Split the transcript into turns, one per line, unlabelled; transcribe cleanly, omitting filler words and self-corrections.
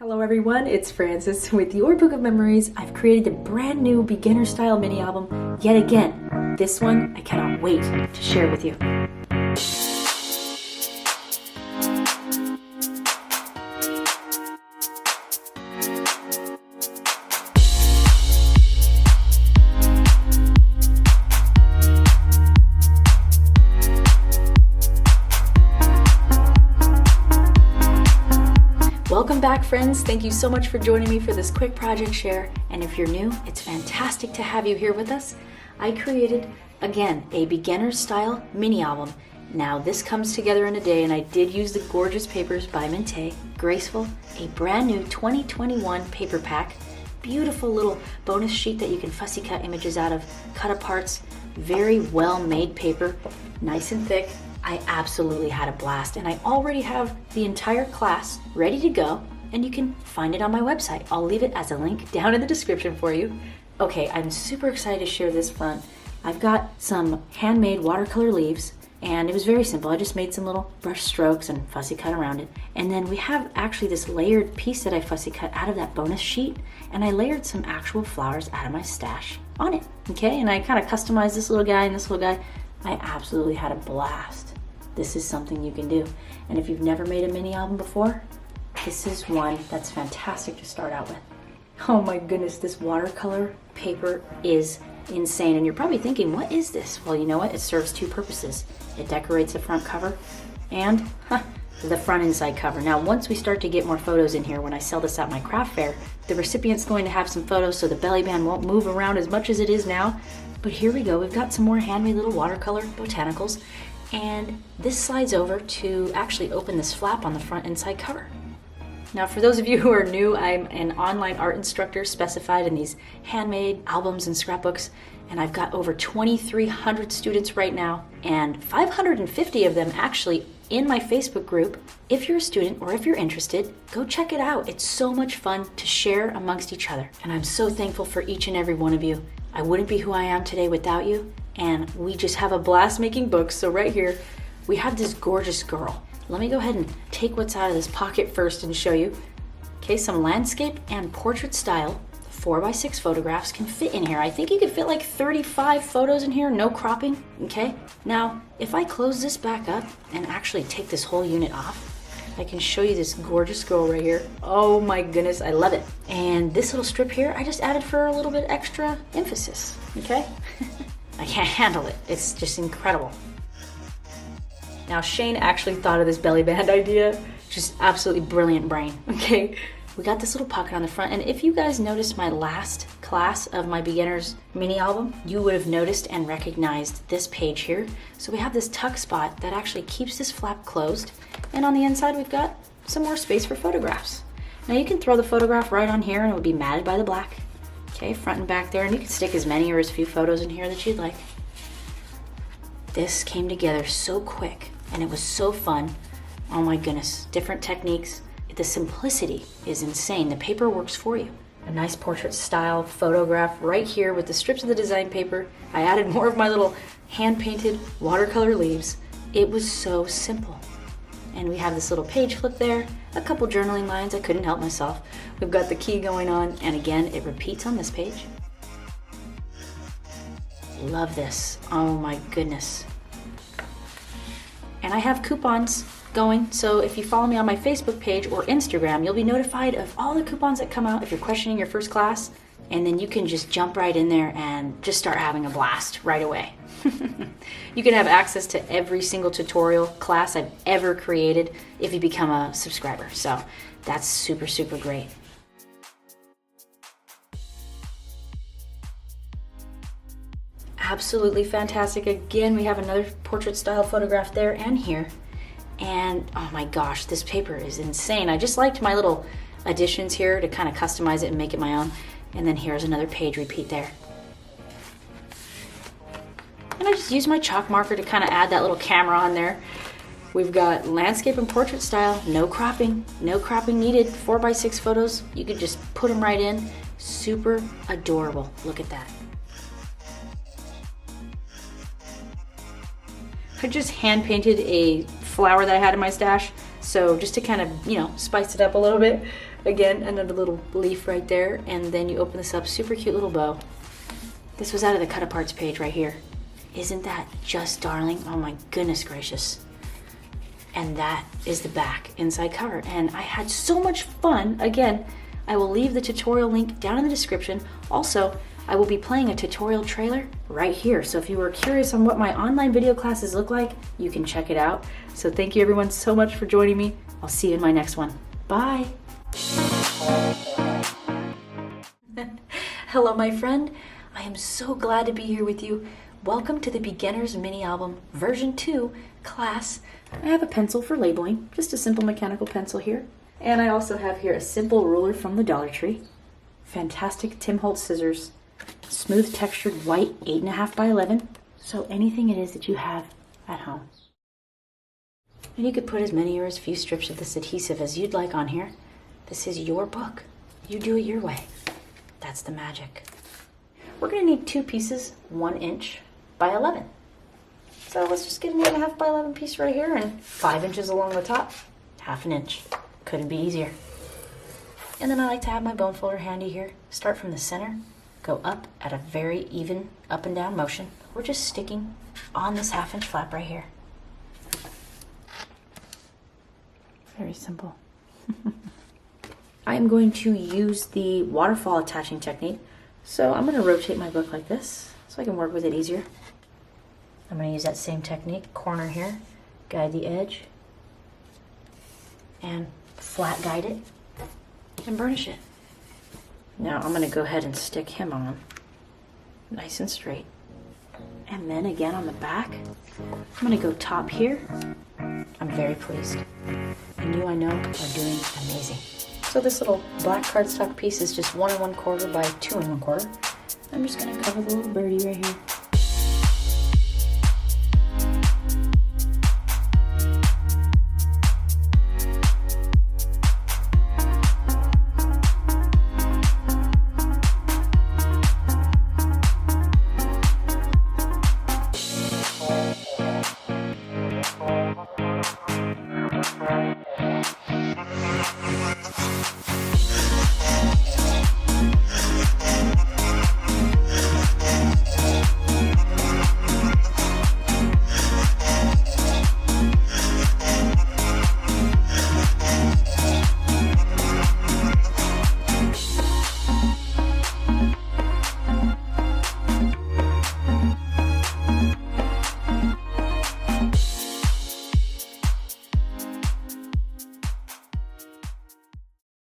Hello everyone, it's Frances with Your Book of Memories. I've created a brand new beginner style mini album yet again. This one I cannot wait to share with you. Welcome back, friends. Thank you so much for joining me for this quick project share. And if you're new, it's fantastic to have you here with us. I created, again, a beginner style mini album. Now this comes together in a day, and I did use the gorgeous papers by Mintay, Graceful, a brand new 2021 paper pack, beautiful little bonus sheet that you can fussy cut images out of, cut aparts, very well made paper, nice and thick. I absolutely had a blast, and I already have the entire class ready to go, and you can find it on my website. I'll leave it as a link down in the description for you. Okay, I'm super excited to share this front. I've got some handmade watercolor leaves, and it was very simple. I just made some little brush strokes and fussy cut around it. And then we have actually this layered piece that I fussy cut out of that bonus sheet, and I layered some actual flowers out of my stash on it, okay? And I kind of customized this little guy and this little guy. I absolutely had a blast. This is something you can do. And if you've never made a mini album before, this is one that's fantastic to start out with. Oh my goodness, this watercolor paper is insane. And you're probably thinking, what is this? Well, you know what? It serves two purposes. It decorates the front cover and the front inside cover. Now, once we start to get more photos in here, when I sell this at my craft fair, the recipient's going to have some photos so the belly band won't move around as much as it is now. But here we go. We've got some more handmade little watercolor botanicals. And this slides over to actually open this flap on the front inside cover. Now, for those of you who are new, I'm an online art instructor specified in these handmade albums and scrapbooks, and I've got over 2,300 students right now, and 550 of them actually in my Facebook group. If you're a student or if you're interested, go check it out. It's so much fun to share amongst each other, and I'm so thankful for each and every one of you. I wouldn't be who I am today without you. And we just have a blast making books. So right here, we have this gorgeous girl. Let me go ahead and take what's out of this pocket first and show you. Okay, some landscape and portrait style 4x6 photographs can fit in here. I think you could fit like 35 photos in here, no cropping, okay? Now, if I close this back up and actually take this whole unit off, I can show you this gorgeous girl right here. Oh my goodness, I love it. And this little strip here, I just added for a little bit extra emphasis, okay? I can't handle it. It's just incredible. Now, Shane actually thought of this belly band idea. Just absolutely brilliant brain, okay? We got this little pocket on the front, and if you guys noticed my last class of my beginner's mini album, you would have noticed and recognized this page here. So we have this tuck spot that actually keeps this flap closed, and on the inside we've got some more space for photographs. Now you can throw the photograph right on here and it would be matted by the black. Okay, front and back there, and you can stick as many or as few photos in here that you'd like. This came together so quick, and it was so fun. Oh my goodness, different techniques. The simplicity is insane. The paper works for you. A nice portrait style photograph right here with the strips of the design paper. I added more of my little hand-painted watercolor leaves. It was so simple. And we have this little page flip there, a couple journaling lines. I couldn't help myself. We've got the key going on, and again, it repeats on this page. Love this. Oh my goodness. And I have coupons going, so if you follow me on my Facebook page or Instagram, you'll be notified of all the coupons that come out if you're questioning your first class, and then you can just jump right in there and just start having a blast right away. You can have access to every single tutorial class I've ever created if you become a subscriber. So that's super, super great. Absolutely fantastic. Again, we have another portrait style photograph there and here. And oh my gosh, this paper is insane. I just liked my little additions here to kind of customize it and make it my own. And then here's another page repeat there. And I just used my chalk marker to kind of add that little camera on there. We've got landscape and portrait style, no cropping needed, 4x6 photos. You could just put them right in. Super adorable. Look at that. I just hand painted a flower that I had in my stash. So just to kind of, spice it up a little bit. Again, another little leaf right there, and then you open this up, super cute little bow. This was out of the cut aparts page right here. Isn't that just darling? Oh my goodness gracious. And that is the back inside cover. And I had so much fun. Again, I will leave the tutorial link down in the description. Also, I will be playing a tutorial trailer right here. So if you were curious on what my online video classes look like, you can check it out. So thank you everyone so much for joining me. I'll see you in my next one. Bye. Hello, my friend. I am so glad to be here with you. Welcome to the Beginner's Mini Album version 2 class. I have a pencil for labeling, just a simple mechanical pencil here. And I also have here a simple ruler from the Dollar Tree. Fantastic Tim Holtz scissors. Smooth textured white 8.5 by 11. So anything it is that you have at home. And you could put as many or as few strips of this adhesive as you'd like on here. This is your book. You do it your way. That's the magic. We're gonna need 2 pieces, 1 inch by 11. So let's just get an 8.5 by 11 piece right here and 5 inches along the top, 1/2 inch. Couldn't be easier. And then I like to have my bone folder handy here. Start from the center, go up at a very even up and down motion. We're just sticking on this 1/2 inch flap right here. Very simple. I am going to use the waterfall attaching technique. So I'm going to rotate my book like this so I can work with it easier. I'm going to use that same technique, corner here, guide the edge, and flat guide it, and burnish it. Now I'm going to go ahead and stick him on, nice and straight. And then again on the back, I'm going to go top here. I'm very pleased. And you, I know, are doing amazing. So this little black cardstock piece is just 1 1/4 by 2 1/4. I'm just going to cover the little birdie right here.